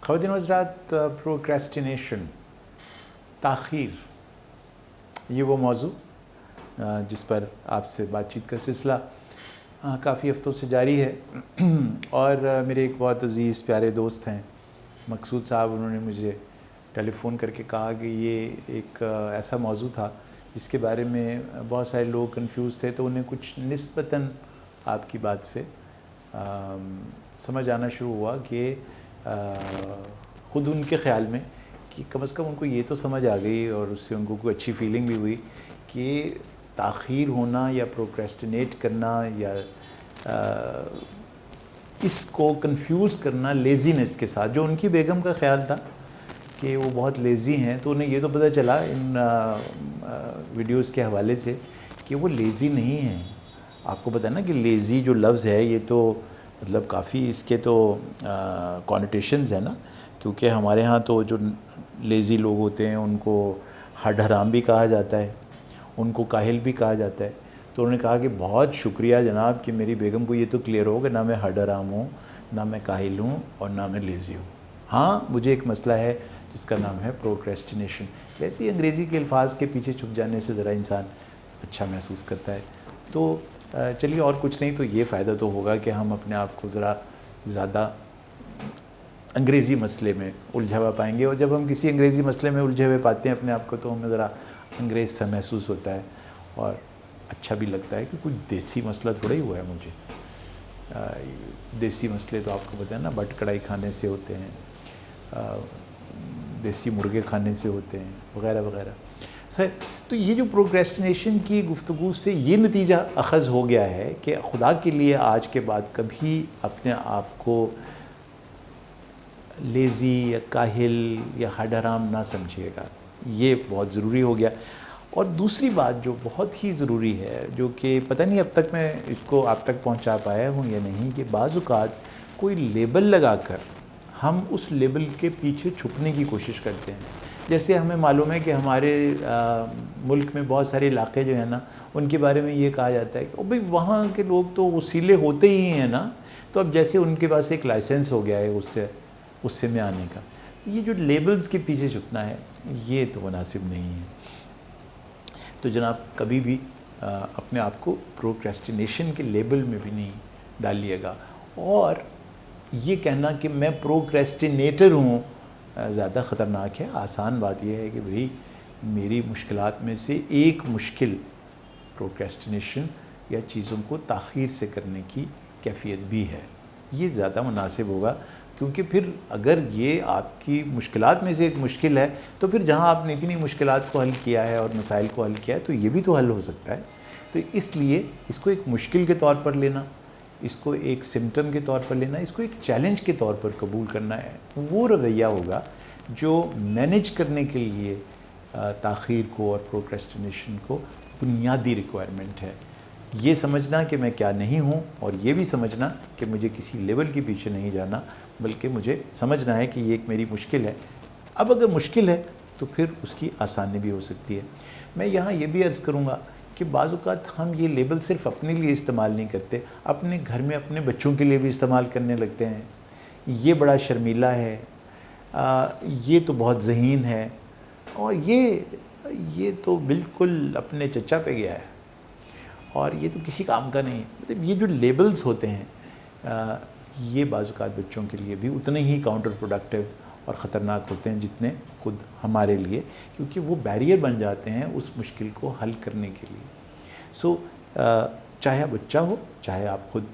ख़वातीन व हज़रात, प्रोक्रेस्टिनेशन, ताख़ीर, ये वो मौजू जिस पर आपसे बातचीत का सिलसिला काफ़ी हफ़्तों से जारी है। और मेरे एक बहुत अज़ीज़ प्यारे दोस्त हैं मकसूद साहब, उन्होंने मुझे टेलीफ़ोन करके कहा कि ये एक ऐसा मौजू था जिसके बारे में बहुत सारे लोग कंफ्यूज थे, तो उन्हें कुछ निस्बतन आपकी बात से समझ आना शुरू हुआ कि ख़ुद उनके ख़्याल में कि कम से कम उनको ये तो समझ आ गई और उससे उनको कोई अच्छी फीलिंग भी हुई कि ताख़ीर होना या प्रोक्रेस्टिनेट करना या इसको कंफ्यूज करना लेज़ीनेस के साथ, जो उनकी बेगम का ख़्याल था कि वो बहुत लेज़ी हैं, तो उन्हें ये तो पता चला इन वीडियोज़ के हवाले से कि वो लेज़ी नहीं हैं। आपको पता है ना कि लेज़ी जो लफ्ज़ है ये तो मतलब काफ़ी इसके तो कॉनोटेशंस है ना, क्योंकि हमारे यहाँ तो जो लेज़ी लोग होते हैं उनको हड हराम भी कहा जाता है, उनको काहिल भी कहा जाता है। तो उन्होंने कहा कि बहुत शुक्रिया जनाब कि मेरी बेगम को ये तो क्लियर हो कि ना मैं हड हराम हूँ, ना मैं काहिल हूँ और ना मैं लेज़ी हूँ। हाँ, मुझे एक मसला है जिसका नाम है प्रोक्रेस्टिनेशन। वैसे ही अंग्रेज़ी के अल्फाज के पीछे छुप जाने से ज़रा इंसान अच्छा महसूस करता है। तो चलिए, और कुछ नहीं तो ये फ़ायदा तो होगा कि हम अपने आप को ज़रा ज़्यादा अंग्रेज़ी मसले में उलझा हुआ पाएंगे, और जब हम किसी अंग्रेज़ी मसले में उलझे हुए पाते हैं अपने आप को तो हमें ज़रा अंग्रेज़ सा महसूस होता है और अच्छा भी लगता है कि कुछ देसी मसला थोड़ा ही हुआ है मुझे। देसी मसले तो आपको पता है ना, बट कढ़ाई खाने से होते हैं, देसी मुर्गे खाने से होते हैं, वगैरह वगैरह। सर, तो ये जो प्रोक्रेस्टिनेशन की गुफ्तगू से ये नतीजा अख़ज़ हो गया है कि खुदा के लिए आज के बाद कभी अपने आप को लेज़ी या काहिल या हड हराम ना समझिएगा, ये बहुत ज़रूरी हो गया। और दूसरी बात जो बहुत ही ज़रूरी है, जो कि पता नहीं अब तक मैं इसको आप तक पहुंचा पाया हूँ या नहीं, कि बाज़ औक़ात कोई लेबल लगाकर हम उस लेबल के पीछे छुपने की कोशिश करते हैं। जैसे हमें मालूम है कि हमारे मुल्क में बहुत सारे इलाके जो हैं ना, उनके बारे में ये कहा जाता है कि भाई वहाँ के लोग तो वसीले होते ही हैं ना, तो अब जैसे उनके पास एक लाइसेंस हो गया है उससे में आने का। ये जो लेबल्स के पीछे छुपना है ये तो मुनासिब नहीं है। तो जनाब कभी भी अपने आप को प्रोक्रेस्टिनेशन के लेबल में भी नहीं डालिएगा, और ये कहना कि मैं प्रोक्रेस्टिनेटर हूँ ज़्यादा ख़तरनाक है। आसान बात यह है कि भाई मेरी मुश्किलात में से एक मुश्किल प्रोक्रेस्टिनेशन या चीज़ों को ताख़ीर से करने की कैफ़ियत भी है। ये ज़्यादा मुनासिब होगा, क्योंकि फिर अगर ये आपकी मुश्किलात में से एक मुश्किल है तो फिर जहाँ आपने इतनी मुश्किलात को हल किया है और मसाइल को हल किया है तो ये भी तो हल हो सकता है। तो इसलिए इसको एक मुश्किल के तौर पर लेना, इसको एक सिम्टम के तौर पर लेना, इसको एक चैलेंज के तौर पर कबूल करना है, वो रवैया होगा जो मैनेज करने के लिए ताख़ीर को और प्रोक्रेस्टिनेशन को बुनियादी रिक्वायरमेंट है। ये समझना कि मैं क्या नहीं हूँ, और ये भी समझना कि मुझे किसी लेवल के पीछे नहीं जाना, बल्कि मुझे समझना है कि ये एक मेरी मुश्किल है। अब अगर मुश्किल है तो फिर उसकी आसानी भी हो सकती है। मैं यहाँ ये भी अर्ज़ करूँगा कि बाज़ औक़ात हम ये लेबल सिर्फ़ अपने लिए इस्तेमाल नहीं करते, अपने घर में अपने बच्चों के लिए भी इस्तेमाल करने लगते हैं। ये बड़ा शर्मीला है, ये तो बहुत ज़हीन है, और ये तो बिल्कुल अपने चचा पे गया है, और ये तो किसी काम का नहीं है। मतलब ये जो लेबल्स होते हैं ये बाज़ औक़ात बच्चों के लिए भी उतने ही काउंटर प्रोडक्टिव और ख़तरनाक होते हैं जितने खुद हमारे लिए, क्योंकि वो बैरियर बन जाते हैं उस मुश्किल को हल करने के लिए। सो चाहे आप बच्चा हो, चाहे आप खुद,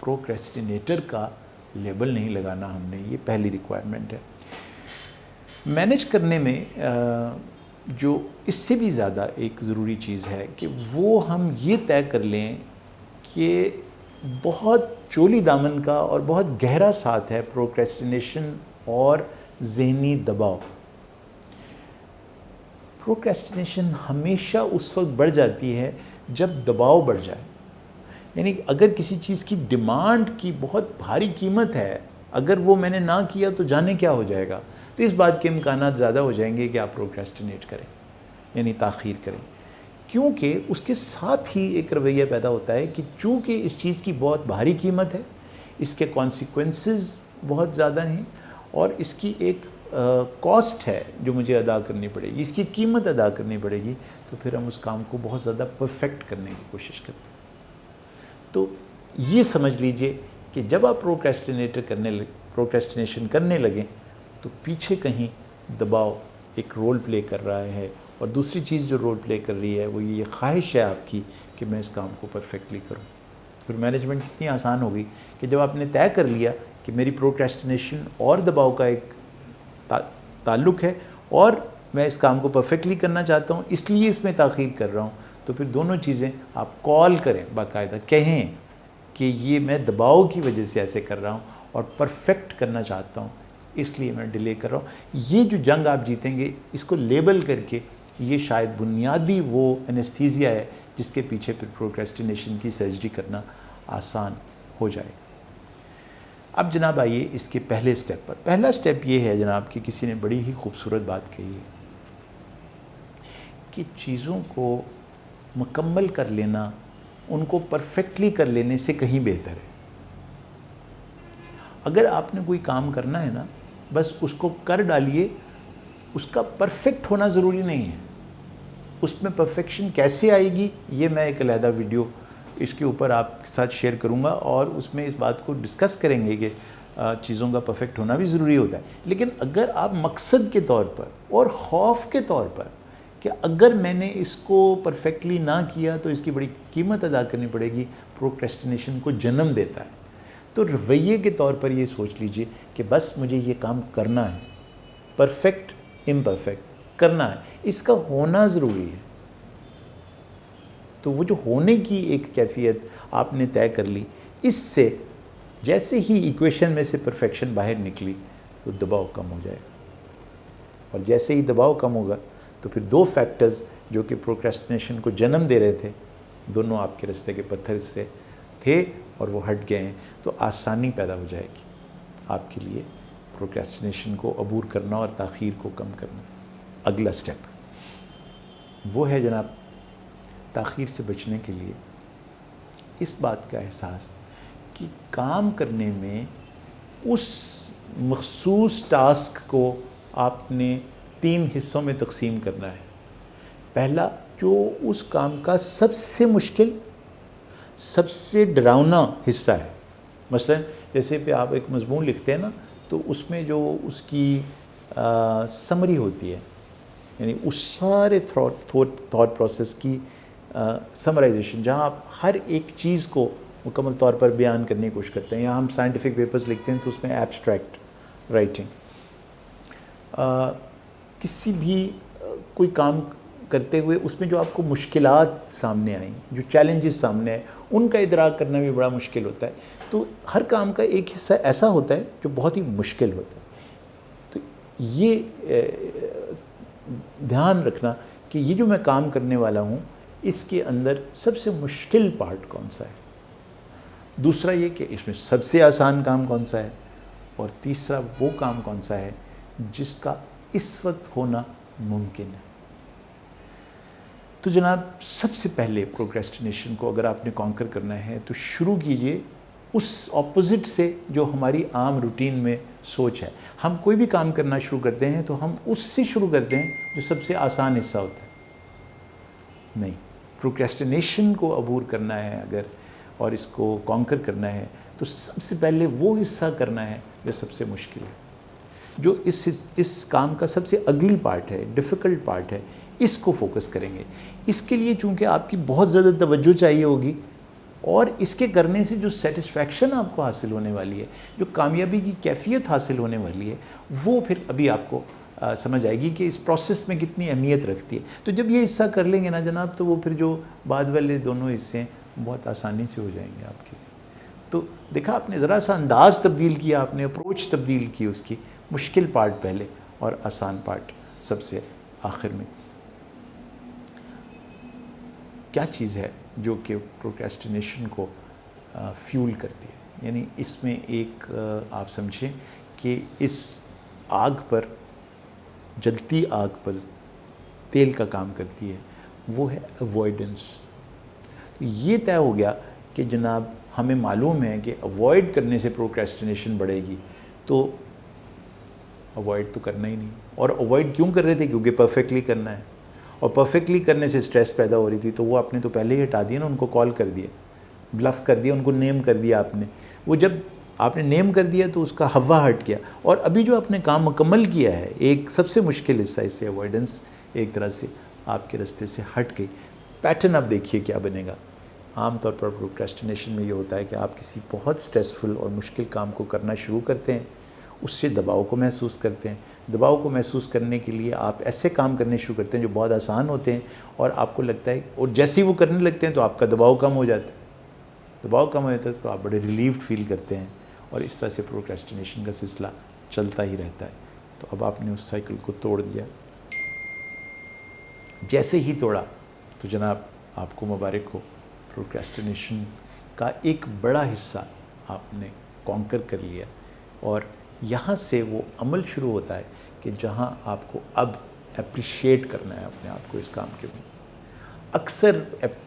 प्रोक्रेस्टिनेटर का लेबल नहीं लगाना हमने, ये पहली रिक्वायरमेंट है। मैनेज करने में जो इससे भी ज़्यादा एक ज़रूरी चीज़ है कि वो हम ये तय कर लें कि बहुत चोली दामन का और बहुत गहरा साथ है प्रोक्रेस्टिनेशन और ज़हनी दबाव। प्रोक्रेस्टिनेशन हमेशा उस वक्त बढ़ जाती है जब दबाव बढ़ जाए। यानी अगर किसी चीज़ की डिमांड की बहुत भारी कीमत है, अगर वो मैंने ना किया तो जाने क्या हो जाएगा, तो इस बात के इम्कानात ज़्यादा हो जाएंगे कि आप प्रोक्रेस्टिनेट करें, यानी ताख़ीर करें। क्योंकि उसके साथ ही एक रवैया पैदा होता है कि चूँकि इस चीज़ की बहुत भारी कीमत है, इसके कॉन्सिक्वेंसेस बहुत ज़्यादा हैं, اور اس کی ایک کاسٹ ہے جو مجھے ادا کرنی پڑے گی، اس کی قیمت ادا کرنی پڑے گی، تو پھر ہم اس کام کو بہت زیادہ پرفیکٹ کرنے کی کوشش کرتے ہیں۔ تو یہ سمجھ لیجئے کہ جب آپ پروکریسٹینیشن کرنے لگیں تو پیچھے کہیں دباؤ ایک رول پلے کر رہا ہے، اور دوسری چیز جو رول پلے کر رہی ہے وہ یہ خواہش ہے آپ کی کہ میں اس کام کو پرفیکٹلی کروں۔ پھر مینجمنٹ کتنی آسان ہوگی کہ جب آپ نے طے کر لیا کہ میری پروکریسٹینیشن اور دباؤ کا ایک تعلق ہے، اور میں اس کام کو پرفیکٹلی کرنا چاہتا ہوں اس لیے اس میں تاخیر کر رہا ہوں، تو پھر دونوں چیزیں آپ کال کریں، باقاعدہ کہیں کہ یہ میں دباؤ کی وجہ سے ایسے کر رہا ہوں اور پرفیکٹ کرنا چاہتا ہوں اس لیے میں ڈیلے کر رہا ہوں۔ یہ جو جنگ آپ جیتیں گے اس کو لیبل کر کے، یہ شاید بنیادی وہ انیستھیزیا ہے جس کے پیچھے پھر پروکریسٹینیشن کی سرجری کرنا آسان ہو جائے۔ اب جناب آئیے اس کے پہلے سٹیپ پر۔ پہلا سٹیپ یہ ہے جناب کہ کسی نے بڑی ہی خوبصورت بات کہی ہے کہ چیزوں کو مکمل کر لینا ان کو پرفیکٹلی کر لینے سے کہیں بہتر ہے۔ اگر آپ نے کوئی کام کرنا ہے نا، بس اس کو کر ڈالیے، اس کا پرفیکٹ ہونا ضروری نہیں ہے۔ اس میں پرفیکشن کیسے آئے گی یہ میں ایک علیحدہ ویڈیو اس کے اوپر آپ کے ساتھ شیئر کروں گا، اور اس میں اس بات کو ڈسکس کریں گے کہ چیزوں کا پرفیکٹ ہونا بھی ضروری ہوتا ہے۔ لیکن اگر آپ مقصد کے طور پر اور خوف کے طور پر کہ اگر میں نے اس کو پرفیکٹلی نہ کیا تو اس کی بڑی قیمت ادا کرنی پڑے گی، پروکریسٹینیشن کو جنم دیتا ہے، تو رویے کے طور پر یہ سوچ لیجئے کہ بس مجھے یہ کام کرنا ہے، پرفیکٹ امپرفیکٹ کرنا ہے، اس کا ہونا ضروری ہے۔ تو وہ جو ہونے کی ایک کیفیت آپ نے طے کر لی، اس سے جیسے ہی ایکویشن میں سے پرفیکشن باہر نکلی تو دباؤ کم ہو جائے گا، اور جیسے ہی دباؤ کم ہوگا تو پھر دو فیکٹرز جو کہ پروکریسٹینیشن کو جنم دے رہے تھے، دونوں آپ کے رستے کے پتھر سے تھے اور وہ ہٹ گئے ہیں، تو آسانی پیدا ہو جائے گی آپ کے لیے پروکریسٹینیشن کو عبور کرنا اور تاخیر کو کم کرنا۔ اگلا سٹیپ وہ ہے جناب تاخیر سے بچنے کے لیے اس بات کا احساس کہ کام کرنے میں اس مخصوص ٹاسک کو آپ نے 3 حصوں میں تقسیم کرنا ہے۔ پہلا، جو اس کام کا سب سے مشکل، سب سے ڈراؤنا حصہ ہے۔ مثلا جیسے پہ آپ ایک مضمون لکھتے ہیں نا، تو اس میں جو اس کی سمری ہوتی ہے، یعنی اس سارے تھاٹ پروسیس کی سمرائزیشن، جہاں آپ ہر ایک چیز کو مکمل طور پر بیان کرنے کی کوشش کرتے ہیں، یا ہم سائنٹیفک پیپرز لکھتے ہیں تو اس میں ایبسٹریکٹ رائٹنگ، کسی بھی کوئی کام کرتے ہوئے اس میں جو آپ کو مشکلات سامنے آئیں، جو چیلنجز سامنے آئیں، ان کا ادراک کرنا بھی بڑا مشکل ہوتا ہے۔ تو ہر کام کا ایک حصہ ایسا ہوتا ہے جو بہت ہی مشکل ہوتا ہے۔ تو یہ دھیان رکھنا کہ یہ جو میں کام کرنے والا ہوں اس کے اندر سب سے مشکل پارٹ کون سا ہے، دوسرا یہ کہ اس میں سب سے آسان کام کون سا ہے، اور تیسرا وہ کام کون سا ہے جس کا اس وقت ہونا ممکن ہے۔ تو جناب سب سے پہلے پروکریسٹینیشن کو اگر آپ نے کانکر کرنا ہے تو شروع کیجئے اس اپوزٹ سے جو ہماری عام روٹین میں سوچ ہے۔ ہم کوئی بھی کام کرنا شروع کرتے ہیں تو ہم اس سے شروع کرتے ہیں جو سب سے آسان حصہ ہوتا ہے۔ نہیں، پروکریسٹینیشن کو عبور کرنا ہے اگر، اور اس کو کانکر کرنا ہے، تو سب سے پہلے وہ حصہ کرنا ہے جو سب سے مشکل ہے، جو اس کام کا سب سے اگلی پارٹ ہے، ڈیفیکلٹ پارٹ ہے، اس کو فوکس کریں گے۔ اس کے لیے چونکہ آپ کی بہت زیادہ توجہ چاہیے ہوگی، اور اس کے کرنے سے جو سیٹسفیکشن آپ کو حاصل ہونے والی ہے، جو کامیابی کی کیفیت حاصل ہونے والی ہے، وہ پھر ابھی آپ کو سمجھ آئے گی کہ اس پروسیس میں کتنی اہمیت رکھتی ہے۔ تو جب یہ حصہ کر لیں گے نا جناب، تو وہ پھر جو بعد والے دونوں حصے ہیں بہت آسانی سے ہو جائیں گے آپ کے لیے۔ تو دیکھا آپ نے ذرا سا انداز تبدیل کیا، آپ نے اپروچ تبدیل کی اس کی، مشکل پارٹ پہلے اور آسان پارٹ سب سے آخر میں۔ کیا چیز ہے جو کہ پروکریسٹینیشن کو فیول کرتی ہے؟ یعنی اس میں ایک آپ سمجھیں کہ اس آگ پر، جلتی آگ پر تیل کا کام کرتی ہے، وہ ہے اوائڈنس۔ تو یہ طے ہو گیا کہ جناب ہمیں معلوم ہے کہ اوائڈ کرنے سے پروکریسٹینیشن بڑھے گی، تو अवॉइड तो करना ही नहीं। और अवॉइड क्यों कर रहे थे? क्योंकि परफेक्टली करना है, और परफेक्टली करने से स्ट्रेस पैदा हो रही थी, तो वो आपने तो पहले ही हटा दिया ना, उनको कॉल कर दिया, ब्लफ कर दिया, उनको नेम कर दिया आपने। वो जब आपने नेम कर दिया तो उसका हवा हट गया, और अभी जो आपने काम मुकम्मल किया है, एक सबसे मुश्किल हिस्सा, इससे अवॉइडेंस एक तरह से आपके रास्ते से हट गई। पैटर्न आप देखिए क्या बनेगा। आमतौर पर प्रोक्रेस्टिनेशन में ये होता है कि आप किसी बहुत स्ट्रेसफुल और मुश्किल काम को करना शुरू करते हैं, उससे दबाव को महसूस करते हैं। दबाव को महसूस करने के लिए आप ऐसे काम करने शुरू करते हैं जो बहुत आसान होते हैं, और आपको लगता है, और जैसे ही वो करने लगते हैं तो आपका दबाव कम हो जाता है। दबाव कम हो जाता है तो आप बड़े रिलीव्ड फील करते हैं, और इस तरह से प्रोक्रेस्टिनेशन का सिलसिला चलता ही रहता है। तो अब आपने उस साइकिल को तोड़ दिया। जैसे ही तोड़ा तो जनाब आपको मुबारक हो, प्रोक्रेस्टिनेशन का एक बड़ा हिस्सा आपने कॉन्कर कर लिया, और यहाँ से वो अमल शुरू होता है कि जहाँ आपको अब अप्रिशिएट करना है अपने आप को इस काम के लिए। अक्सर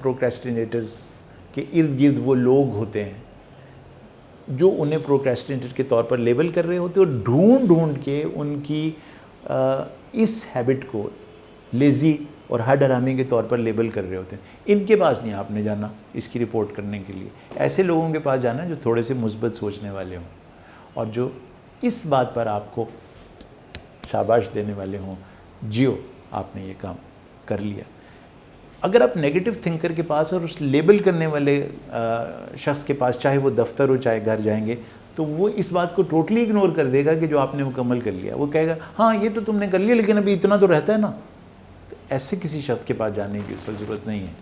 प्रोक्रेस्टिनेटर्स के इर्द गिर्द वो लोग होते हैं जो उन्हें प्रोक्रेस्टिनेटर के तौर पर लेबल कर रहे होते हैं, और ढूंढ ढूंढ के उनकी इस हैबिट को लेज़ी और हर डरामी के तौर पर लेबल कर रहे होते हैं। इनके पास नहीं आपने जाना इसकी रिपोर्ट करने के लिए, ऐसे लोगों के पास जाना जो थोड़े से मुस्बत सोचने वाले हों, और जो इस बात पर आपको शाबाश देने वाले हों, जियो आपने ये काम कर लिया। अगर आप नेगेटिव थिंकर के पास और उस लेबल करने वाले शख्स के पास, चाहे वो दफ्तर हो चाहे घर जाएंगे, तो वो इस बात को टोटली इग्नोर कर देगा कि जो आपने मुकम्मल कर लिया। वो कहेगा हाँ ये तो तुमने कर लिया, लेकिन अभी इतना तो रहता है ना। तो ऐसे किसी शख्स के पास जाने की ज़रूरत नहीं है।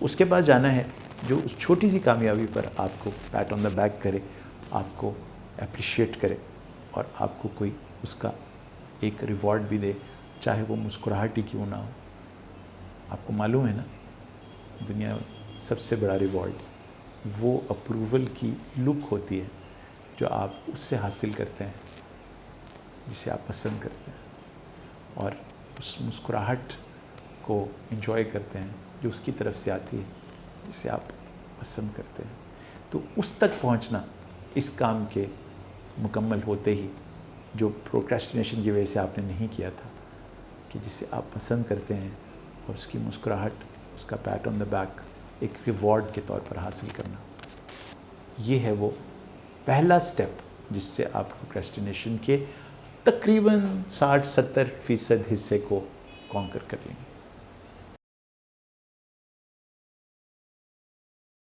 उसके पास जाना है जो उस छोटी सी कामयाबी पर आपको पैट ऑन द बैक करे, आपको अप्रिशिएट करे, और आपको कोई उसका एक रिवॉर्ड भी दे, चाहे वो मुस्कुराहट ही क्यों ना हो। आपको मालूम है ना, दुनिया में सबसे बड़ा रिवॉर्ड वो अप्रूवल की लुक होती है जो आप उससे हासिल करते हैं जिसे आप पसंद करते हैं, और उस मुस्कुराहट को एंजॉय करते हैं जो उसकी तरफ से आती है जिसे आप पसंद करते हैं। तो उस तक पहुंचना इस काम के मुकम्मल होते ही, जो प्रोक्रेस्टिनेशन की वजह से आपने नहीं किया था, कि जिसे आप पसंद करते हैं, और उसकी मुस्कुराहट, उसका पैट ऑन द बैक एक रिवॉर्ड के तौर पर हासिल करना, ये है वो पहला स्टेप जिससे आप प्रोक्रेस्टिनेशन के तकरीबन 60-70% हिस्से को कॉन्कर कर लेंगे।